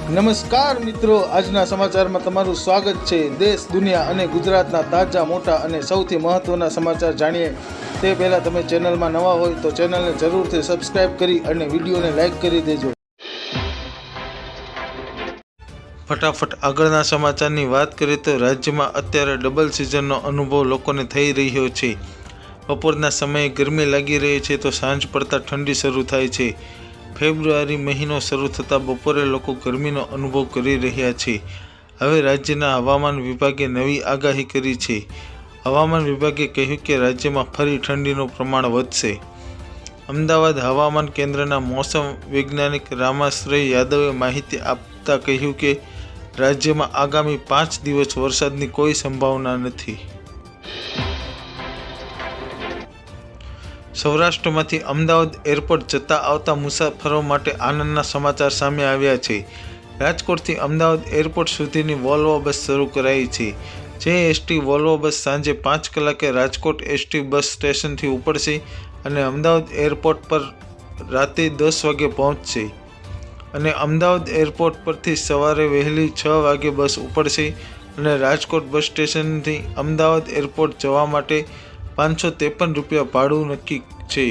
નમસ્કાર મિત્રો, આજના સમાચારમાં તમારું સ્વાગત છે। દેશ, દુનિયા અને ગુજરાતના તાજા, મોટા અને સૌથી મહત્વના સમાચાર જાણીએ તે પહેલાં તમે ચેનલમાં નવા હોય તો ચેનલને જરૂરથી સબસ્ક્રાઇબ કરી અને વિડીયોને લાઇક કરી દેજો। ફટાફટ આગળના સમાચારની વાત કરીએ તો રાજ્યમાં અત્યારે ડબલ સિઝનનો અનુભવ લોકોને થઈ રહ્યો છે। બપોરના સમયે ગરમી લાગી રહી છે તો સાંજ પડતા ઠંડી શરૂ થાય છે। ફેબ્રુઆરી મહિનો શરૂ થતાં બપોરે લોકો ગરમીનો અનુભવ કરી રહ્યા છે। હવે રાજ્યના હવામાન વિભાગે નવી આગાહી કરી છે। હવામાન વિભાગે કહ્યું કે રાજ્યમાં ફરી ઠંડીનું પ્રમાણ વધશે। અમદાવાદ હવામાન કેન્દ્રના મોસમ વૈજ્ઞાનિક રામાશ્રય યાદવે માહિતી આપતા કહ્યું કે રાજ્યમાં આગામી 5 દિવસ વરસાદની કોઈ સંભાવના નથી। સૌરાષ્ટ્રમાંથી અમદાવાદ એરપોર્ટ જતા આવતા મુસાફરો માટે આનંદના સમાચાર સામે આવ્યા છે। રાજકોટથી અમદાવાદ એરપોર્ટ સુધીની વોલ્વો બસ શરૂ કરાઈ છે। જે એસટી વોલ્વો બસ સાંજે 5 કલાકે રાજકોટ એસટી બસ સ્ટેશનથી ઉપડશે અને અમદાવાદ એરપોર્ટ પર રાતે 10 વાગે પહોંચશે અને અમદાવાદ એરપોર્ટ પરથી સવારે વહેલી 6 વાગે બસ ઉપડશે અને રાજકોટ બસ સ્ટેશનથી અમદાવાદ એરપોર્ટ જવા માટે 553 રૂપિયા ભાડું નક્કી છે।